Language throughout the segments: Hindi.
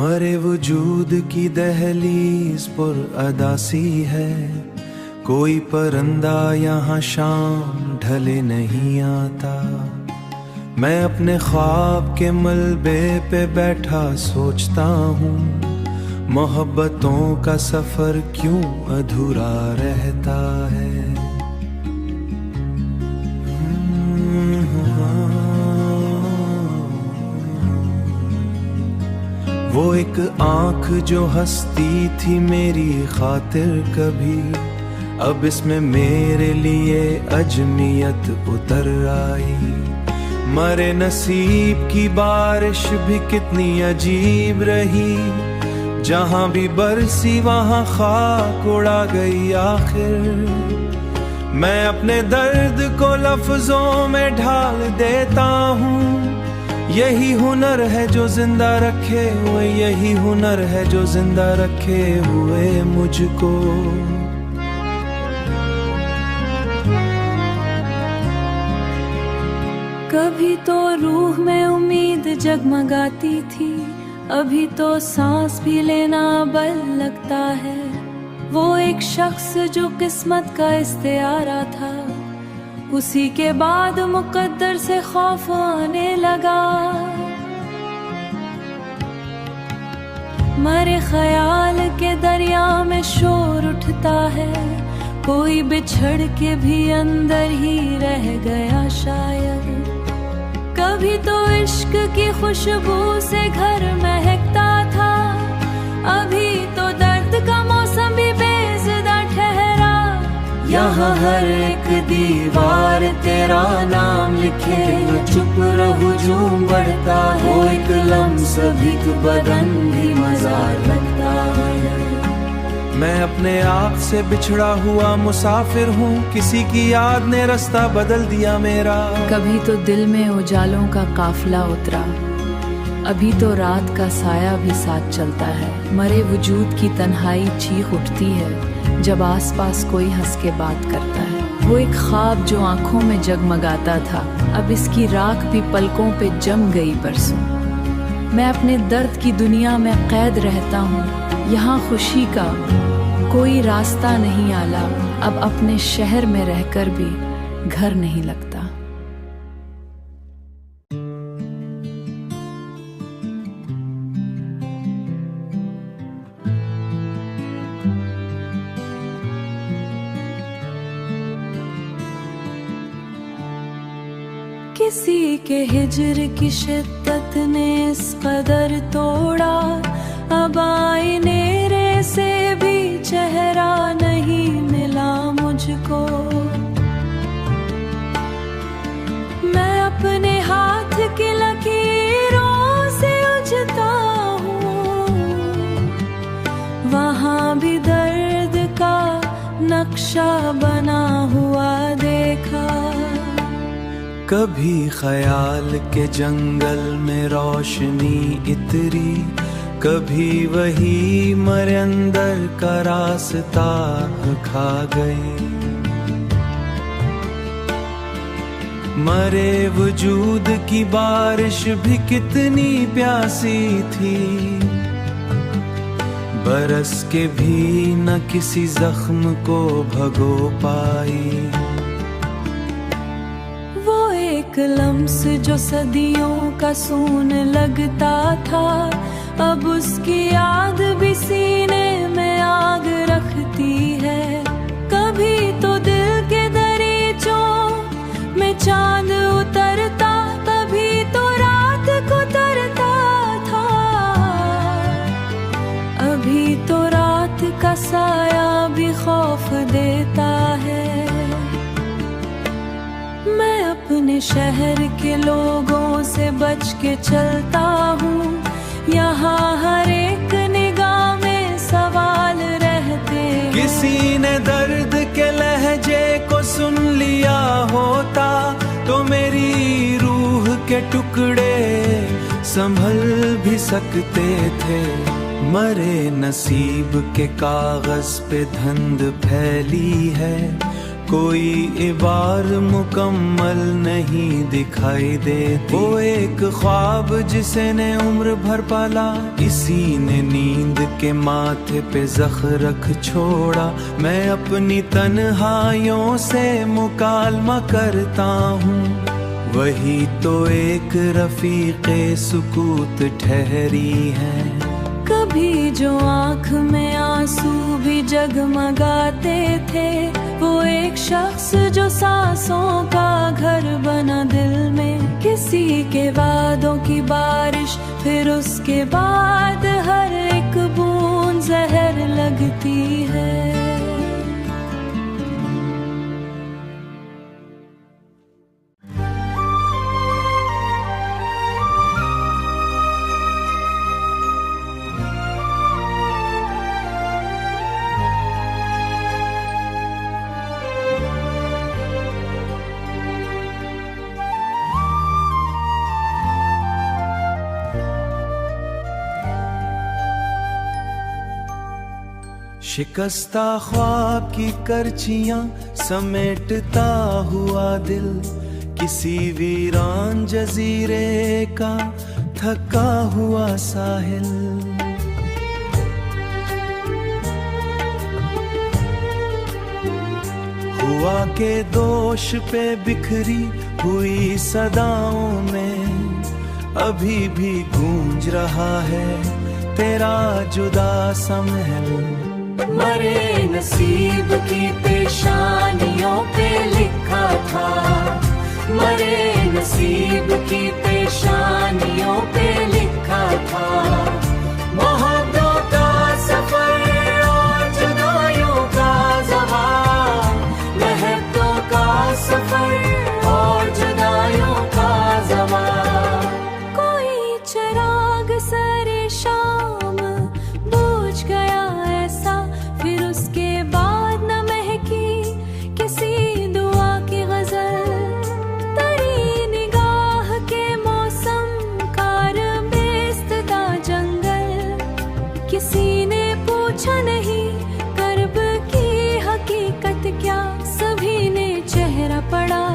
मरे वजूद की दहलीज पर अदासी है, कोई परिंदा यहाँ शाम ढले नहीं आता। मैं अपने ख्वाब के मलबे पे बैठा सोचता हूँ, मोहब्बतों का सफर क्यों अधूरा रहता है। वो एक आंख जो हंसती थी मेरी खातिर कभी, अब इसमें मेरे लिए अजमियत उतर आई। मरे नसीब की बारिश भी कितनी अजीब रही, जहां भी बरसी वहां खाक उड़ा गई आखिर। मैं अपने दर्द को लफ्जों में ढाल देता हूँ, यही हुनर है जो जिंदा रखे हुए, यही हुनर है जो जिंदा रखे हुए मुझको। कभी तो रूह में उम्मीद जगमगाती थी, अभी तो सांस भी लेना बल लगता है। वो एक शख्स जो किस्मत का इस्तिआरा था, उसी के बाद मुकद्दर से खौफ आने लगा। मरे ख्याल के दरिया में शोर उठता है, कोई बिछड़ के भी अंदर ही रह गया शायद। कभी तो इश्क की खुशबू से घर महकता था, अभी तो दर्द का मौसम भी बेजुदा ठहरा। यहाँ हर एक दीवार तेरा नाम लिखे, चुप रहूं झूम बढ़ता है। वो एक लम्स भी बदन भी मजार लगता है। मैं अपने आप से बिछड़ा हुआ मुसाफिर हूँ, किसी की याद ने रास्ता बदल दिया मेरा। कभी तो दिल में उजालों का काफिला उतरा, अभी तो रात का साया भी साथ चलता है। मरे वजूद की तन्हाई चीख उठती है जब आसपास कोई हंस के बात करता है। वो एक ख्वाब जो आंखों में जगमगाता था, अब इसकी राख भी पलकों पे जम गई परसों। मैं अपने दर्द की दुनिया में कैद रहता हूँ, यहाँ खुशी का कोई रास्ता नहीं आला। अब अपने शहर में रहकर भी घर नहीं लगता। किसी के हिज्र की शिद्दत ने इस कदर तोड़ा, अब आईने से भी चेहरा नहीं मिला मुझको। मैं अपने हाथ की लकीरों से उलझता हूँ, वहाँ भी दर्द का नक्शा बना हुआ देखा। कभी ख्याल के जंगल में रोशनी इतरी, कभी वही मरे अंदर का रास्ता खा गई। मरे वजूद की बारिश भी कितनी प्यासी थी, बरस के भी न किसी जख्म को भगो पाई। एक लम्स जो सदियों का सून लगता था, अब उसकी याद भी सीने में आग रखती है। कभी तो दिल के दरीचों में चांद उतरता, कभी तो रात को तरता था। अभी तो रात का साया भी खौफ देता है। मैं अपने शहर के लोगों से बच के चलता हूँ, यहाँ हर एक निगाह में सवाल रहते। किसी ने दर्द के लहजे को सुन लिया होता, तो मेरी रूह के टुकड़े संभल भी सकते थे। मरे नसीब के कागज पे धुंध फैली है, कोई इबार मुकम्मल नहीं दिखाई देती। वो एक ख्वाब जिसे ने उम्र भर पाला, इसी ने नींद के माथे पे ज़ख्म रख छोड़ा। मैं अपनी तन्हाइयों से मुकालमा करता हूँ, वही तो एक रफीक़े सुकूत ठहरी है। कभी जो आँख में आंसू भी जगमगाते थे, वो एक शख्स जो सांसों का घर बना दिल में। किसी के वादों की बारिश, फिर उसके बाद हर एक बूंद जहर लगती है। शिकस्ता ख्वाब की करचियां समेटता हुआ दिल, किसी वीरान जजीरे का थका हुआ साहिल। हुआ के दोष पे बिखरी हुई सदाओं में अभी भी गूंज रहा है तेरा जुदा सा महल। मरे नसीब की पेशानियों पे लिखा था, मरे नसीब की पेशानियों पे लिखा था। मोहब्बतों का सफर और जुदाइयों का ज़वाब, महब्बतों का सफर और जुदाइयों का ज़वाब। कोई चिराग सरे शाम बुझ गया ऐसा, फिर उसके बाद न महकी किसी दुआ की गजल। तरी निगाह के मौसम कार बेस्ता जंगल, किसी ने पूछा नहीं कर्ब की हकीकत क्या। सभी ने चेहरा पड़ा,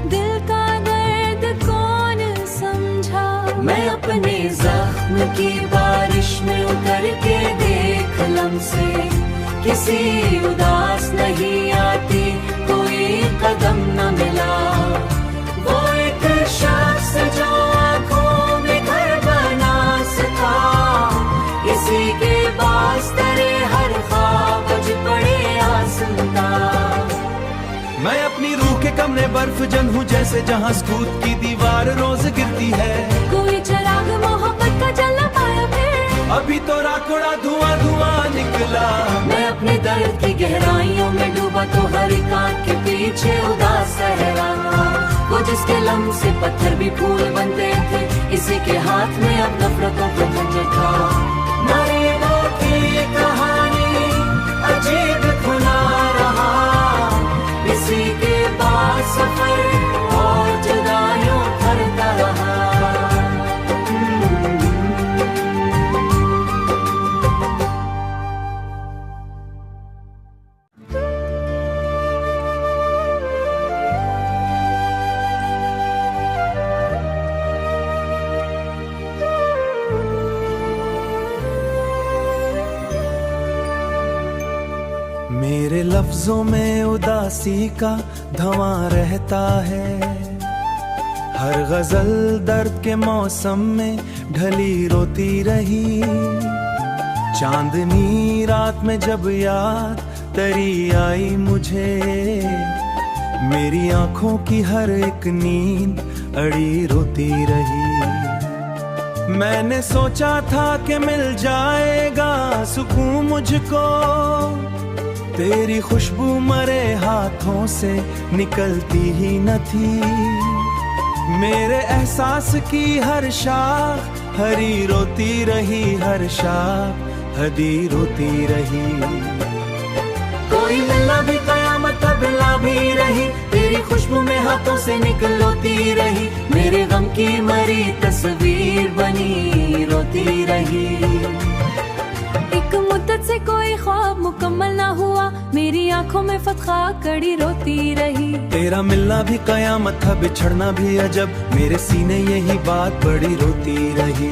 दिल का दर्द कौन समझा। मैं अपने जख्म की बारिश में उतर के देख लम्से, किसी उदास नहीं आती कोई कदम न मिला। वो एक शख्स जो आँखों में घर बना सका, इसी के वास्ते हर ख्वाब ज पड़े आसमां। मैं अपनी रूह के कमरे बर्फ जंग हूँ, जैसे जहाँ सकूत की दीवार रोज गिरती है। कोई चिराग मोहब्बत का जल न पाया फिर, अभी तो राखोड़ा धुआं धुआं निकला। मैं अपने दर्द की गहराइयों में डूबा तो हर एक आँख के पीछे उदास सहरा। वो जिसके लम्ब से पत्थर भी फूल बनते थे, इसी के हाथ में अब नफरतों का खंजर था। मरेबों की कहानी अजीब खुला रहा, इसी के बाद सफर और जुदाइयों करता रहा। मेरे लफ्जों में उदासी का धवां रहता है, हर गजल दर्द के मौसम में ढली रोती रही। चांदनी रात में जब याद तरी आई मुझे, मेरी आंखों की हर एक नींद अड़ी रोती रही। मैंने सोचा था कि मिल जाएगा सुकून मुझको, तेरी खुशबू मरे हाथों से निकलती ही न थी। मेरे एहसास की हर शाख हरी रोती रही, हर शाख हदी रोती रही। कोई मिलना भी कयामत बिला भी रही, तेरी खुशबू में हाथों से निकलती रही। मेरे गम की मरी तस्वीर बनी रोती रही। एक एक मुद्दत से कोई ख्वाब मुकम्मल ना हुआ, मेरी आंखों में फतखा कड़ी रोती रही। तेरा मिलना भी कयामत था, बिछड़ना भी अजब, मेरे सीने यही बात बड़ी रोती रही।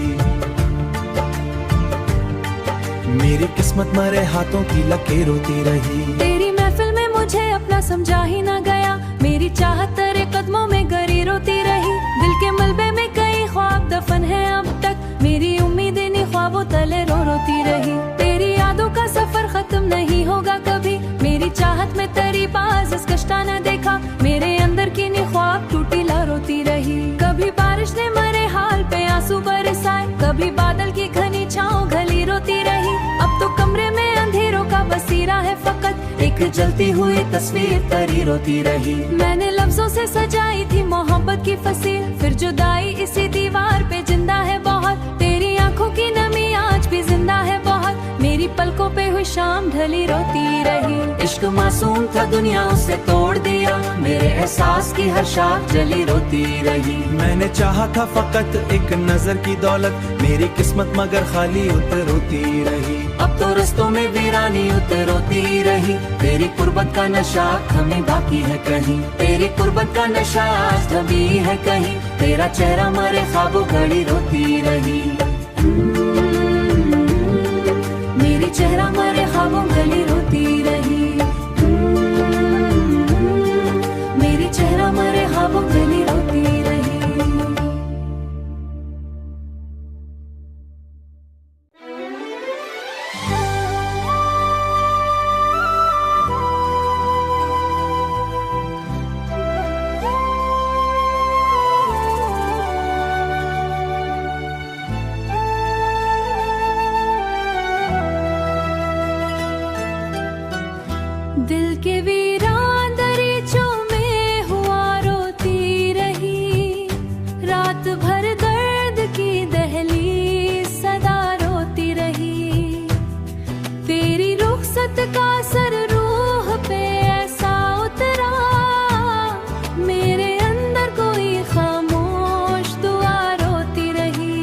मेरी किस्मत मरे हाथों की लकीर रोती रही। तेरी महफिल में मुझे अपना समझा ही ना गया, मेरी चाहत तेरे कदमों में गरी रोती रही। दिल के मलबे में कई ख्वाब दफन है अब तक, मेरी उम्मीदें इन्हीं ख्वाबों तले रो रोती रही। तेरी यादों का सफर खत्म नहीं होगा कभी, मेरी चाहत में तेरी बाज कष्टा न देखा, मेरे अंदर की नी ख्वाब टूटी ला रोती रही। कभी बारिश ने मरे हाल पे आंसू बरसाए, कभी बादल की घनी छाँव घली रोती रही। अब तो कमरे में अंधेरों का बसीरा है फकत, एक जलती हुई तस्वीर तरी रोती रही। मैंने लफ्जों से सजाई थी मोहब्बत की फसील, फिर जुदाई इसी दीवार पे जिंदा है बहुत। तेरी आंखों की नमी आज भी जिंदा है बहुत, मेरी पलकों पे हुई शाम ढली रोती रही। इश्क मासूम था दुनिया उसे तोड़ दिया, मेरे एहसास की हर शाख जली रोती रही। मैंने चाहा था फकत एक नजर की दौलत, मेरी किस्मत मगर खाली उतर रोती रही। अब तो रस्तों में वीरानी उतर रोती रही, तेरी कुर्बत का नशा हमें बाकी है कहीं, तेरी कुर्बत का नशा आज थमी है कहीं, तेरा चेहरा मरे ख्वाबों घड़ी रोती रही। मेरी चेहरा मरे ख्वाबों गली रोती रही, मेरी चेहरा मरे ख्वाबों गली रोती रही। दिल के वीरान दरीचों में हुआ रोती रही, रात भर दर्द की दहलीज सदा रोती रही। तेरी रुखसत का असर रूह पे ऐसा उतरा, मेरे अंदर कोई खामोश दुआ रोती रही,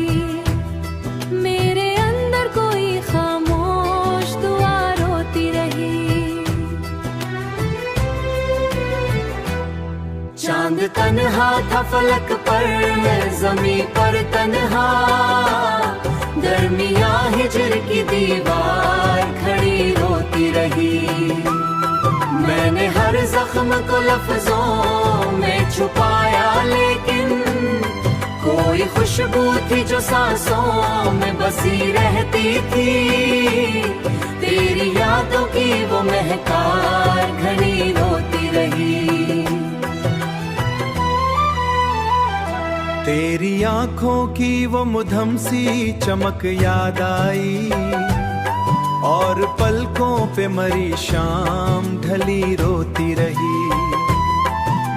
मेरे अंदर कोई खामोश दुआ रोती रही। चांद तन्हा था फलक पर, मैं ज़मीं पर तन्हा, दरमिया हिजर की दीवार खड़ी रोती रही। मैंने हर जख्म को लफ्जों में छुपाया, लेकिन कोई खुशबू थी जो सांसों में बसी रहती थी, तेरी यादों की वो महकार घनी रोती रही। तेरी आंखों की वो मुधम सी चमक याद आई, और पलकों पे मरी शाम ढली रोती रही।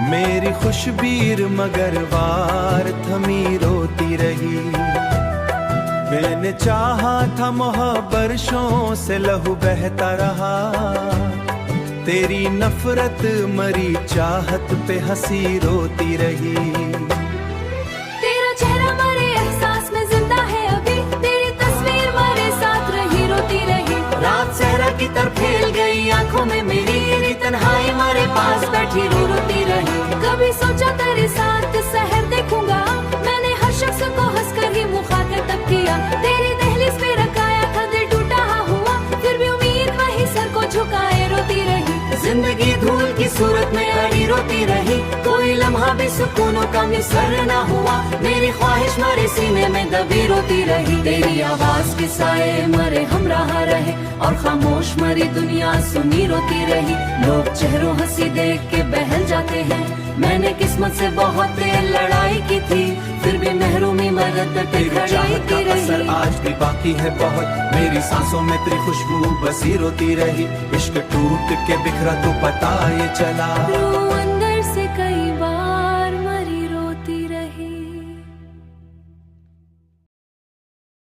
मेरी खुशबीर मगर वार थमी रोती रही। मैंने चाहा था मोहब्बतों से लहू बहता रहा, तेरी नफरत मरी चाहत पे हंसी रोती रही। तेरा चेहरा मरे एहसास में जिंदा है अभी, तेरी तस्वीर मेरे साथ रही रोती रही। रात सहरा की तरफ फैल गई आंखों में मेरी, तन्हाई मारे पास बैठी रोती रही। कभी सोचा तेरे साथ शहर देखूंगा, मैंने हर शख्स को हंसकर ही मुखातिब किया। तेरी दहलीज पे रखाया था दिल टूटा हुआ, फिर भी उम्मीद वही सर को झुकाए रोती रही। जिंदगी धूल की सूरत में अड़ी रोती रही, कोई लम्हा भी सुकूनों का मिसर न हुआ। मेरी ख्वाहिश मरे सीने में दबी रोती रही। तेरी आवाज के साए मरे हमराह रहे, और खामोश मरी दुनिया सुनी रोती रही। लोग चेहरों हंसी देख के बहल जाते हैं, मैंने किस्मत से बहुत लड़ाई की थी, फिर भी महरूमी मदद पे खड़ी की रही। आज भी बाकी है बहुत, मेरी सांसों में तेरी खुशबू बसी रोती रही। इश्क टूट के बिखरा तो पता ये चला,